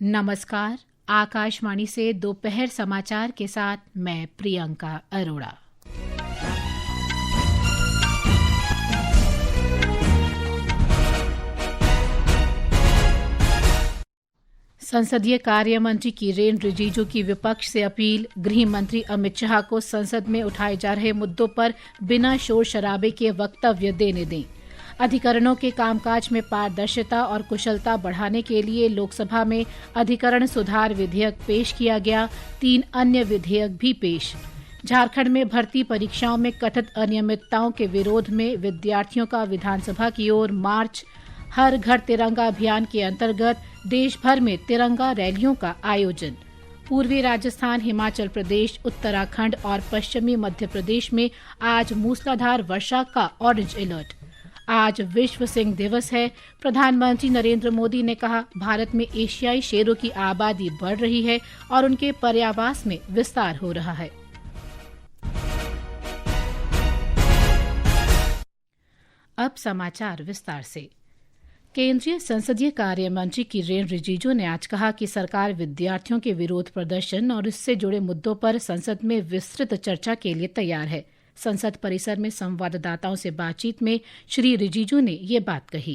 नमस्कार। आकाशवाणी से दोपहर समाचार के साथ मैं प्रियंका अरोड़ा। संसदीय कार्य मंत्री किरेन रिजिजू की विपक्ष से अपील। गृह मंत्री अमित शाह को संसद में उठाए जा रहे मुद्दों पर बिना शोर शराबे के वक्तव्य देने दें। अधिकरणों के कामकाज में पारदर्शिता और कुशलता बढ़ाने के लिए लोकसभा में अधिकरण सुधार विधेयक पेश किया गया। 3 अन्य विधेयक भी पेश। झारखंड में भर्ती परीक्षाओं में कथित अनियमितताओं के विरोध में विद्यार्थियों का विधानसभा की ओर मार्च। हर घर तिरंगा अभियान के अंतर्गत देश भर में तिरंगा रैलियों का आयोजन। पूर्वी राजस्थान, हिमाचल प्रदेश, उत्तराखंड और पश्चिमी मध्य प्रदेश में आज मूसलाधार वर्षा का ऑरेंज अलर्ट। आज विश्व सिंह दिवस है। प्रधानमंत्री नरेंद्र मोदी ने कहा, भारत में एशियाई शेरों की आबादी बढ़ रही है और उनके पर्यावास में विस्तार हो रहा है। अब समाचार विस्तार से। केंद्रीय संसदीय कार्य मंत्री किरेन रिजिजू ने आज कहा कि सरकार विद्यार्थियों के विरोध प्रदर्शन और इससे जुड़े मुद्दों पर संसद में विस्तृत चर्चा के लिए तैयार है। संसद परिसर में संवाददाताओं से बातचीत में श्री रिजिजू ने ये बात कही।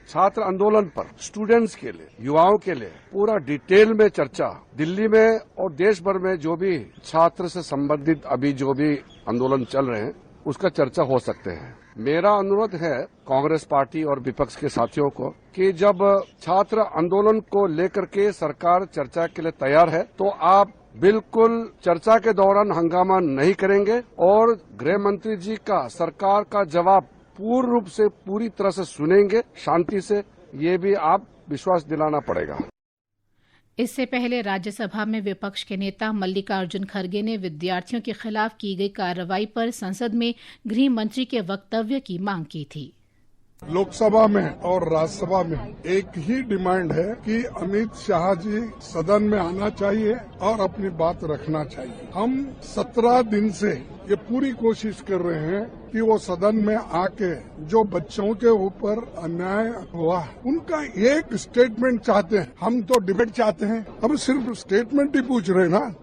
छात्र आंदोलन पर स्टूडेंट्स के लिए, युवाओं के लिए पूरा डिटेल में चर्चा दिल्ली में और देश भर में जो भी छात्र से संबंधित अभी जो भी आंदोलन चल रहे हैं उसका चर्चा हो सकते हैं। मेरा अनुरोध है कांग्रेस पार्टी और विपक्ष के साथियों को कि जब छात्र आंदोलन को लेकर के सरकार चर्चा के लिए तैयार है तो आप बिल्कुल चर्चा के दौरान हंगामा नहीं करेंगे और गृह मंत्री जी का सरकार का जवाब पूर्ण रूप से पूरी तरह से सुनेंगे शांति से। ये भी आप विश्वास दिलाना पड़ेगा। इससे पहले राज्यसभा में विपक्ष के नेता मल्लिकार्जुन खड़गे ने विद्यार्थियों के खिलाफ की गई कार्रवाई पर संसद में गृह मंत्री के वक्तव्य की मांग की थी। लोकसभा में और राज्यसभा में एक ही डिमांड है कि अमित शाह जी सदन में आना चाहिए और अपनी बात रखना चाहिए। हम 17 दिन से ये पूरी कोशिश कर रहे हैं कि वो सदन में आके जो बच्चों के ऊपर अन्याय हुआ उनका एक स्टेटमेंट चाहते हैं। हम तो डिबेट चाहते हैं, हम सिर्फ स्टेटमेंट ही पूछ रहे हैं ना।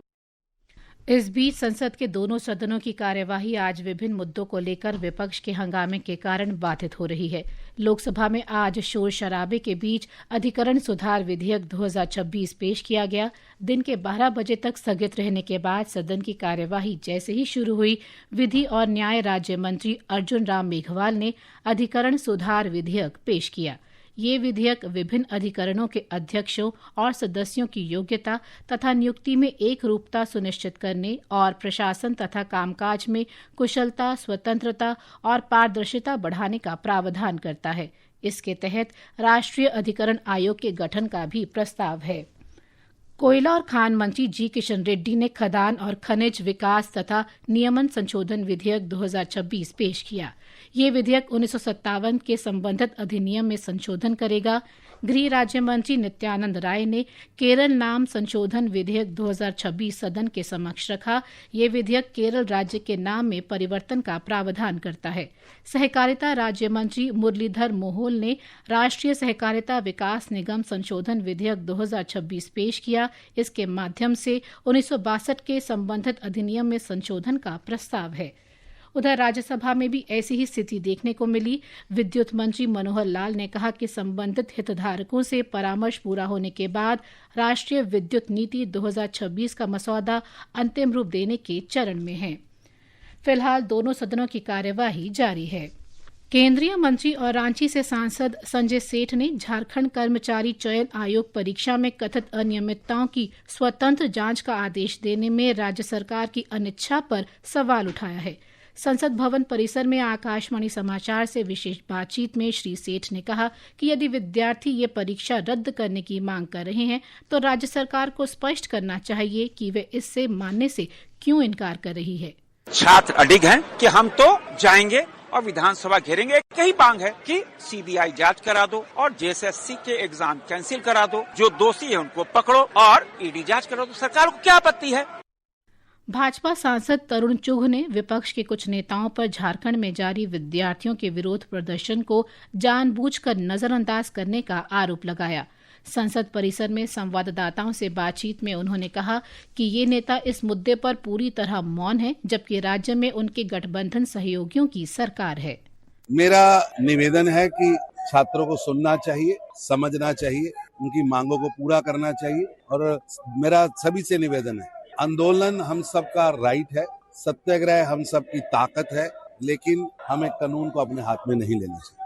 इस बीच संसद के दोनों सदनों की कार्यवाही आज विभिन्न मुद्दों को लेकर विपक्ष के हंगामे के कारण बाधित हो रही है। लोकसभा में आज शोर शराबे के बीच अधिकरण सुधार विधेयक 2026 पेश किया गया। दिन के 12 बजे तक स्थगित रहने के बाद सदन की कार्यवाही जैसे ही शुरू हुई, विधि और न्याय राज्य मंत्री अर्जुन राम मेघवाल ने अधिकरण सुधार विधेयक पेश किया। ये विधेयक विभिन्न अधिकरणों के अध्यक्षों और सदस्यों की योग्यता तथा नियुक्ति में एक रूपता सुनिश्चित करने और प्रशासन तथा कामकाज में कुशलता, स्वतंत्रता और पारदर्शिता बढ़ाने का प्रावधान करता है। इसके तहत राष्ट्रीय अधिकरण आयोग के गठन का भी प्रस्ताव है। कोयला और खान मंत्री जी किशन रेड्डी ने खदान और खनिज विकास तथा नियमन संशोधन विधेयक 2026 पेश किया। ये विधेयक 1957 के संबंधित अधिनियम में संशोधन करेगा। गृह राज्य मंत्री नित्यानंद राय ने केरल नाम संशोधन विधेयक 2026 सदन के समक्ष रखा। ये विधेयक केरल राज्य के नाम में परिवर्तन का प्रावधान करता है। सहकारिता राज्य मंत्री मुरलीधर मोहोल ने राष्ट्रीय सहकारिता विकास निगम संशोधन विधेयक 2026 पेश किया। इसके माध्यम से 1962 के संबंधित अधिनियम में संशोधन का प्रस्ताव है। उधर राज्यसभा में भी ऐसी ही स्थिति देखने को मिली। विद्युत मंत्री मनोहर लाल ने कहा कि संबंधित हितधारकों से परामर्श पूरा होने के बाद राष्ट्रीय विद्युत नीति 2026 का मसौदा अंतिम रूप देने के चरण में है। फिलहाल दोनों सदनों की कार्यवाही जारी है। केंद्रीय मंत्री और रांची से सांसद संजय सेठ ने झारखंड कर्मचारी चयन आयोग परीक्षा में कथित अनियमितताओं की स्वतंत्र जांच का आदेश देने में राज्य सरकार की अनिच्छा पर सवाल उठाया है। संसद भवन परिसर में आकाशवाणी समाचार से विशेष बातचीत में श्री सेठ ने कहा कि यदि विद्यार्थी ये परीक्षा रद्द करने की मांग कर रहे हैं तो राज्य सरकार को स्पष्ट करना चाहिए कि वे इससे मानने से क्यों इनकार कर रही है। छात्र अडिग हैं कि हम तो जाएंगे और विधानसभा घेरेंगे। एक ही मांग है कि सीबीआई जांच करा दो और जेएसएससी के एग्जाम कैंसिल करा दो। जो दोषी है उनको पकड़ो और ईडी जांच करो। तो सरकार को क्या आपत्ति है। भाजपा सांसद तरुण चुघ ने विपक्ष के कुछ नेताओं पर झारखंड में जारी विद्यार्थियों के विरोध प्रदर्शन को जानबूझकर नजरअंदाज करने का आरोप लगाया। संसद परिसर में संवाददाताओं से बातचीत में उन्होंने कहा कि ये नेता इस मुद्दे पर पूरी तरह मौन है, जबकि राज्य में उनके गठबंधन सहयोगियों की सरकार है। मेरा निवेदन है कि छात्रों को सुनना चाहिए, समझना चाहिए, उनकी मांगों को पूरा करना चाहिए और मेरा सभी से निवेदन है, आंदोलन हम सबका राइट है, सत्याग्रह हम सबकी ताकत है, लेकिन हमें कानून को अपने हाथ में नहीं लेना चाहिए।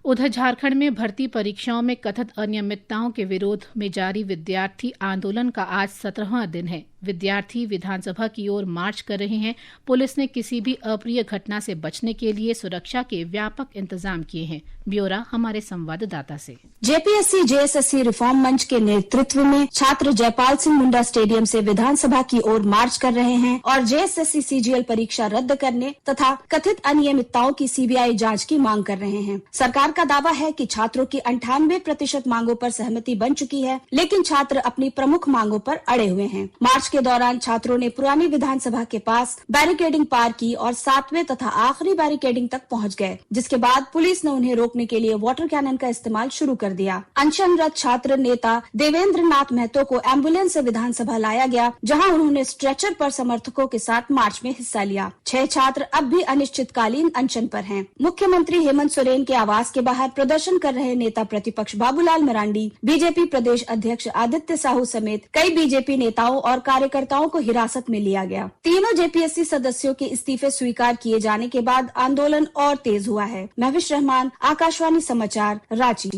उधर झारखंड में भर्ती परीक्षाओं में कथित अनियमितताओं के विरोध में जारी विद्यार्थी आंदोलन का आज 17वां दिन है। विद्यार्थी विधानसभा की ओर मार्च कर रहे हैं। पुलिस ने किसी भी अप्रिय घटना से बचने के लिए सुरक्षा के व्यापक इंतजाम किए हैं। ब्यौरा हमारे संवाददाता से। जेपीएससी जेएसएससी रिफॉर्म मंच के नेतृत्व में छात्र जयपाल सिंह मुंडा स्टेडियम से विधानसभा की ओर मार्च कर रहे हैं और जेएसएससी सीजीएल परीक्षा रद्द करने तथा कथित अनियमितताओं की सीबीआई जांच की मांग कर रहे हैं। सरकार का दावा है कि छात्रों की 98% मांगों पर सहमति बन चुकी है, लेकिन छात्र अपनी प्रमुख मांगों पर अड़े हुए हैं। मार्च के दौरान छात्रों ने पुरानी विधानसभा के पास बैरिकेडिंग पार की और 7वें तथा आखिरी बैरिकेडिंग तक पहुंच गए, जिसके बाद पुलिस ने उन्हें रोकने के लिए वाटर कैनन का इस्तेमाल शुरू कर दिया। अनशनरत छात्र नेता देवेंद्र नाथ महतो को एम्बुलेंस से विधानसभा लाया गया, जहां उन्होंने स्ट्रेचर पर समर्थकों के साथ मार्च में हिस्सा लिया। 6 छात्र अब भी अनिश्चितकालीन अनशन पर हैं। मुख्यमंत्री हेमंत सोरेन के आवास के बाहर प्रदर्शन कर रहे नेता प्रतिपक्ष बाबूलाल मरांडी, बीजेपी प्रदेश अध्यक्ष आदित्य साहू समेत कई बीजेपी नेताओं और कार्यकर्ताओं को हिरासत में लिया गया। तीनों जेपीएससी सदस्यों के इस्तीफे स्वीकार किए जाने के बाद आंदोलन और तेज हुआ है। महविश रहमान, आकाशवाणी समाचार, रांची।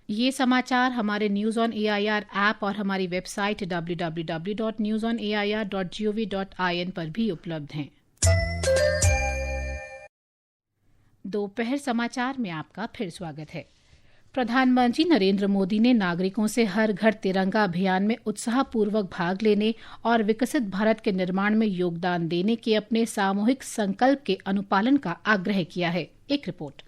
ये समाचार हमारे न्यूज ऑन एआईआर ऐप और हमारी वेबसाइट www.newsonair.gov.in पर भी उपलब्ध हैं। दोपहर समाचार में आपका फिर स्वागत है। प्रधानमंत्री नरेंद्र मोदी ने नागरिकों से हर घर तिरंगा अभियान में उत्साहपूर्वक भाग लेने और विकसित भारत के निर्माण में योगदान देने के अपने सामूहिक संकल्प के अनुपालन का आग्रह किया है। एक रिपोर्ट।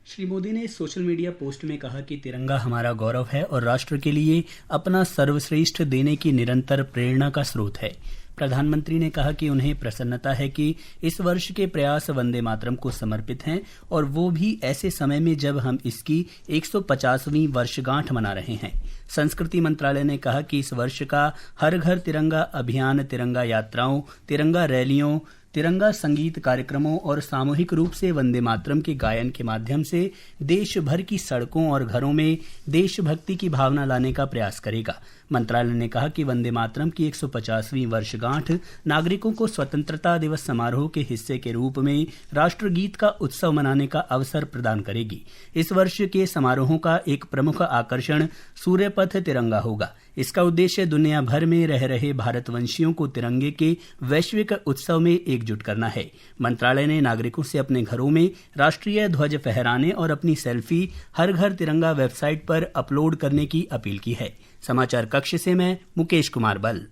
श्री मोदी ने सोशल मीडिया पोस्ट में कहा कि तिरंगा हमारा गौरव है और राष्ट्र के लिए अपना सर्वश्रेष्ठ देने की निरंतर प्रेरणा का स्रोत है। प्रधानमंत्री ने कहा कि उन्हें प्रसन्नता है कि इस वर्ष के प्रयास वंदे मातरम को समर्पित हैं और वो भी ऐसे समय में जब हम इसकी 150वीं वर्षगांठ मना रहे हैं। संस्कृति मंत्रालय ने कहा कि इस वर्ष का हर घर तिरंगा अभियान तिरंगा यात्राओं, तिरंगा रैलियों, तिरंगा संगीत कार्यक्रमों और सामूहिक रूप से वंदे मातरम के गायन के माध्यम से देश भर की सड़कों और घरों में देशभक्ति की भावना लाने का प्रयास करेगा। मंत्रालय ने कहा कि वंदे मातरम की 150वीं वर्षगांठ नागरिकों को स्वतंत्रता दिवस समारोह के हिस्से के रूप में राष्ट्रगीत का उत्सव मनाने का अवसर प्रदान करेगी। इस वर्ष के समारोहों का एक प्रमुख आकर्षण सूर्यपथ तिरंगा होगा। इसका उद्देश्य दुनिया भर में रह रहे भारतवंशियों को तिरंगे के वैश्विक उत्सव में एकजुट करना है। मंत्रालय ने नागरिकों से अपने घरों में राष्ट्रीय ध्वज फहराने और अपनी सेल्फी हर घर तिरंगा वेबसाइट पर अपलोड करने की अपील की है। समाचार कक्ष से मैं मुकेश कुमार बल।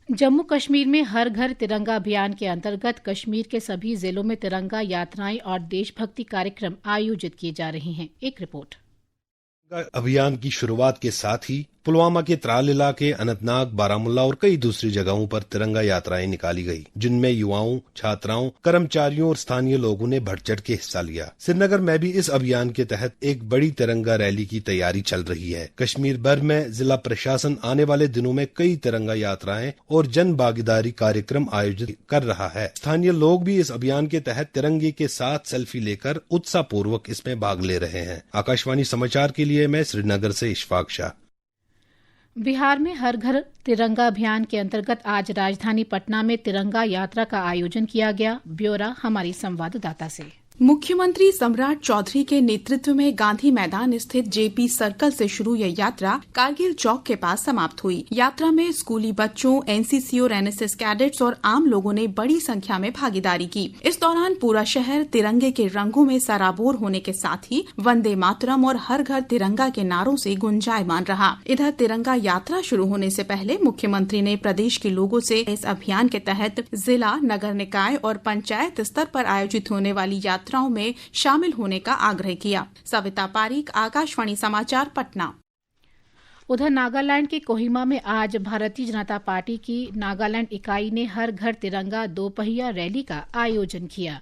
जम्मू कश्मीर में हर घर तिरंगा अभियान के अंतर्गत कश्मीर के सभी जिलों में तिरंगा यात्राएं और देशभक्ति कार्यक्रम आयोजित किए जा रहे हैं। एक रिपोर्ट। अभियान की शुरुआत के साथ ही पुलवामा के त्राल इलाके, अनंतनाग, बारामुल्ला और कई दूसरी जगहों पर तिरंगा यात्राएं निकाली गई, जिनमें युवाओं, छात्राओं, कर्मचारियों और स्थानीय लोगों ने बढ़ चढ़ के हिस्सा लिया। श्रीनगर में भी इस अभियान के तहत एक बड़ी तिरंगा रैली की तैयारी चल रही है। कश्मीर भर में जिला प्रशासन आने वाले दिनों में कई तिरंगा यात्राएं और जन भागीदारी कार्यक्रम आयोजित कर रहा है। स्थानीय लोग भी इस अभियान के तहत तिरंगे के साथ सेल्फी लेकर उत्साहपूर्वक इसमें भाग ले रहे हैं। आकाशवाणी समाचार के लिए मैं श्रीनगर से इशफाक शाह। बिहार में हर घर तिरंगा अभियान के अंतर्गत आज राजधानी पटना में तिरंगा यात्रा का आयोजन किया गया। ब्यौरा हमारी संवाददाता से। मुख्यमंत्री सम्राट चौधरी के नेतृत्व में गांधी मैदान स्थित जेपी सर्कल से शुरू यह यात्रा कारगिल चौक के पास समाप्त हुई। यात्रा में स्कूली बच्चों, एनसीसी और एनएसएस कैडेट्स और आम लोगों ने बड़ी संख्या में भागीदारी की। इस दौरान पूरा शहर तिरंगे के रंगों में सराबोर होने के साथ ही वंदे मातरम और हर घर तिरंगा के नारों से गुंजायमान रहा। इधर तिरंगा यात्रा शुरू होने से पहले मुख्यमंत्री ने प्रदेश के लोगों से इस अभियान के तहत जिला, नगर निकाय और पंचायत स्तर पर आयोजित होने वाली यात्राओं में शामिल होने का आग्रह किया। सविता पारीक, आकाशवाणी समाचार, पटना। उधर नागालैंड के कोहिमा में आज भारतीय जनता पार्टी की नागालैंड इकाई ने हर घर तिरंगा दोपहिया रैली का आयोजन किया।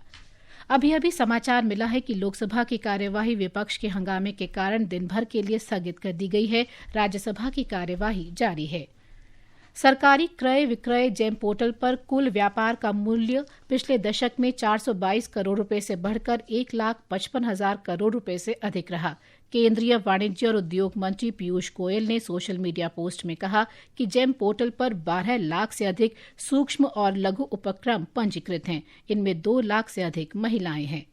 अभी अभी समाचार मिला है कि लोकसभा की कार्यवाही विपक्ष के हंगामे के कारण दिन भर के लिए स्थगित कर दी गई है। राज्यसभा की कार्यवाही जारी है। सरकारी क्रय विक्रय जेम पोर्टल पर कुल व्यापार का मूल्य पिछले दशक में 422 करोड़ रुपए से बढ़कर 1,55,000 करोड़ रुपए से अधिक रहा। केंद्रीय वाणिज्य और उद्योग मंत्री पीयूष गोयल ने सोशल मीडिया पोस्ट में कहा कि जेम पोर्टल पर 12 लाख से अधिक सूक्ष्म और लघु उपक्रम पंजीकृत हैं। इनमें 2 लाख से अधिक महिलाएं हैं।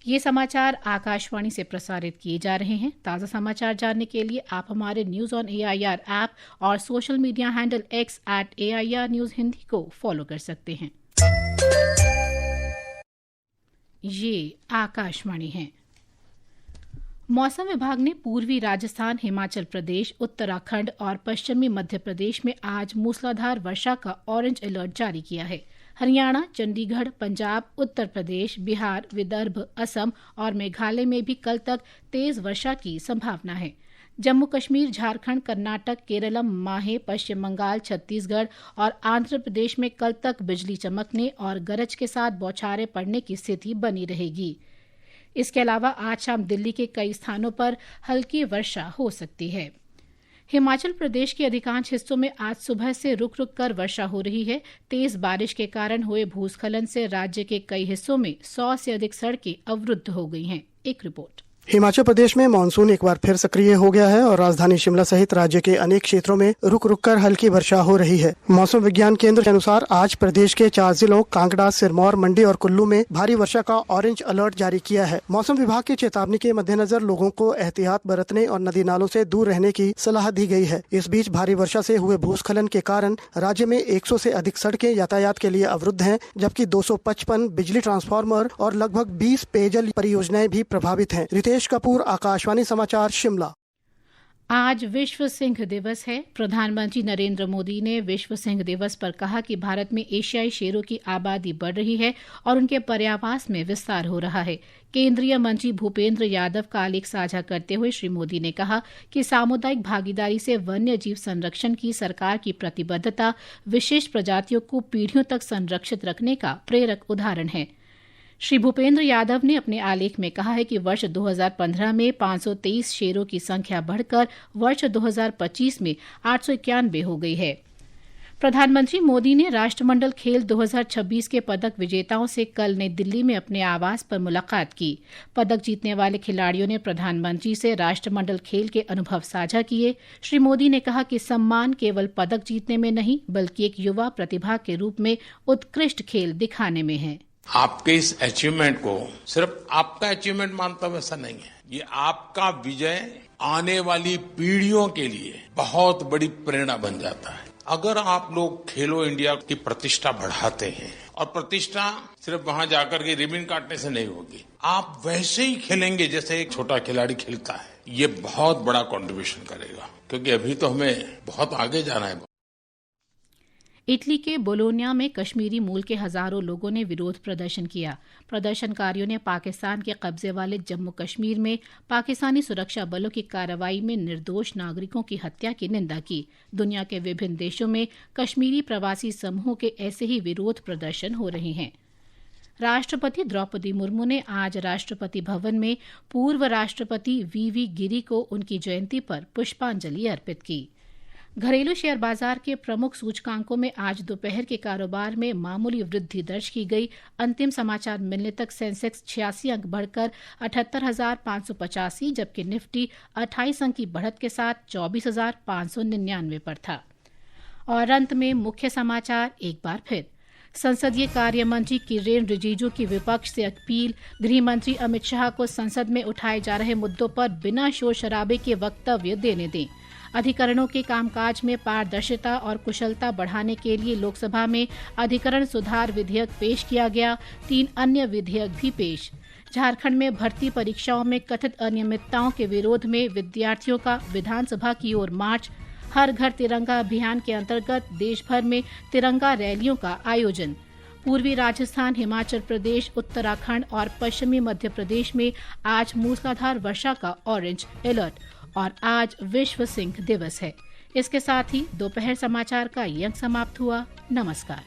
ये समाचार आकाशवाणी से प्रसारित किए जा रहे हैं। ताज़ा समाचार जानने के लिए आप हमारे न्यूज ऑन AIR ऐप और social media handle X @AIR News Hindi को फॉलो कर सकते हैं। ये आकाशवाणी है। मौसम विभाग ने पूर्वी राजस्थान, हिमाचल प्रदेश, उत्तराखंड और पश्चिमी मध्य प्रदेश में आज मूसलाधार वर्षा का ऑरेंज अलर्ट जारी किया है। हरियाणा, चंडीगढ़, पंजाब, उत्तर प्रदेश, बिहार, विदर्भ, असम और मेघालय में भी कल तक तेज वर्षा की संभावना है। जम्मू कश्मीर, झारखंड, कर्नाटक, केरलम, माहे, पश्चिम बंगाल, छत्तीसगढ़ और आंध्र प्रदेश में कल तक बिजली चमकने और गरज के साथ बौछारें पड़ने की स्थिति बनी रहेगी। इसके अलावा आज शाम दिल्ली के कई स्थानों पर हल्की वर्षा हो सकती है। हिमाचल प्रदेश के अधिकांश हिस्सों में आज सुबह से रुक रुक कर वर्षा हो रही है। तेज बारिश के कारण हुए भूस्खलन से राज्य के कई हिस्सों में 100 से अधिक सड़कें अवरुद्ध हो गई हैं। एक रिपोर्ट। हिमाचल प्रदेश में मानसून एक बार फिर सक्रिय हो गया है और राजधानी शिमला सहित राज्य के अनेक क्षेत्रों में रुक रुक कर हल्की वर्षा हो रही है। मौसम विज्ञान केंद्र के अनुसार आज प्रदेश के 4 जिलों कांगड़ा, सिरमौर, मंडी और कुल्लू में भारी वर्षा का ऑरेंज अलर्ट जारी किया है। मौसम विभाग की चेतावनी के मद्देनजर लोगों को एहतियात बरतने और नदी नालों से दूर रहने की सलाह दी गई है। इस बीच भारी वर्षा से हुए भूस्खलन के कारण राज्य में 100 से अधिक सड़कें यातायात के लिए अवरुद्ध हैं, जबकि 255 बिजली ट्रांसफार्मर और लगभग 20 पेयजल परियोजनाएं भी प्रभावित हैं। रितेश कपूर, आकाशवाणी समाचार, शिमला। आज विश्व सिंह दिवस है। प्रधानमंत्री नरेंद्र मोदी ने विश्व सिंह दिवस पर कहा कि भारत में एशियाई शेरों की आबादी बढ़ रही है और उनके पर्यावास में विस्तार हो रहा है। केंद्रीय मंत्री भूपेंद्र यादव का आलेख साझा करते हुए श्री मोदी ने कहा कि सामुदायिक भागीदारी से वन्य जीव संरक्षण की सरकार की प्रतिबद्धता विशिष्ट प्रजातियों को पीढ़ियों तक संरक्षित रखने का प्रेरक उदाहरण है। श्री भूपेंद्र यादव ने अपने आलेख में कहा है कि वर्ष 2015 में 523 शेरों की संख्या बढ़कर वर्ष 2025 में 891 हो गई है। प्रधानमंत्री मोदी ने राष्ट्रमंडल खेल 2026 के पदक विजेताओं से कल नई दिल्ली में अपने आवास पर मुलाकात की। पदक जीतने वाले खिलाड़ियों ने प्रधानमंत्री से राष्ट्रमंडल खेल के अनुभव साझा किए। श्री मोदी ने कहा कि सम्मान केवल पदक जीतने में नहीं, बल्कि एक युवा प्रतिभा के रूप में उत्कृष्ट खेल दिखाने में है। आपके इस अचीवमेंट को सिर्फ आपका अचीवमेंट मानता हूं, ऐसा नहीं है। ये आपका विजय आने वाली पीढ़ियों के लिए बहुत बड़ी प्रेरणा बन जाता है। अगर आप लोग खेलो इंडिया की प्रतिष्ठा बढ़ाते हैं, और प्रतिष्ठा सिर्फ वहां जाकर के रिबन काटने से नहीं होगी, आप वैसे ही खेलेंगे जैसे एक छोटा खिलाड़ी खेलता है, ये बहुत बड़ा कंट्रीब्यूशन करेगा, क्योंकि अभी तो हमें बहुत आगे जाना है। इटली के बोलोनिया में कश्मीरी मूल के हजारों लोगों ने विरोध प्रदर्शन किया। प्रदर्शनकारियों ने पाकिस्तान के कब्जे वाले जम्मू कश्मीर में पाकिस्तानी सुरक्षा बलों की कार्रवाई में निर्दोष नागरिकों की हत्या की निंदा की। दुनिया के विभिन्न देशों में कश्मीरी प्रवासी समूहों के ऐसे ही विरोध प्रदर्शन हो रहे हैं। राष्ट्रपति द्रौपदी मुर्मू ने आज राष्ट्रपति भवन में पूर्व राष्ट्रपति वीवी गिरी को उनकी जयंती पर पुष्पांजलि अर्पित की। घरेलू शेयर बाजार के प्रमुख सूचकांकों में आज दोपहर के कारोबार में मामूली वृद्धि दर्ज की गई। अंतिम समाचार मिलने तक सेंसेक्स 86 अंक बढ़कर 78,585, जबकि निफ्टी 28 अंक की बढ़त के साथ 24,599 पर था। और अंत में मुख्य समाचार एक बार फिर। संसदीय कार्य मंत्री किरेन रिजिजू की विपक्ष से अपील। गृह मंत्री अमित शाह को संसद में उठाए जा रहे मुद्दों पर बिना शोर शराबे के वक्तव्य देने दें। अधिकरणों के कामकाज में पारदर्शिता और कुशलता बढ़ाने के लिए लोकसभा में अधिकरण सुधार विधेयक पेश किया गया। 3 अन्य विधेयक भी पेश। झारखंड में भर्ती परीक्षाओं में कथित अनियमितताओं के विरोध में विद्यार्थियों का विधानसभा की ओर मार्च। हर घर तिरंगा अभियान के अंतर्गत देश भर में तिरंगा रैलियों का आयोजन। पूर्वी राजस्थान, हिमाचल प्रदेश, उत्तराखंड और पश्चिमी मध्य प्रदेश में आज मूसलाधार वर्षा का ऑरेंज अलर्ट। और आज विश्व सिंह दिवस है। इसके साथ ही दोपहर समाचार का ये अंक समाप्त हुआ। नमस्कार।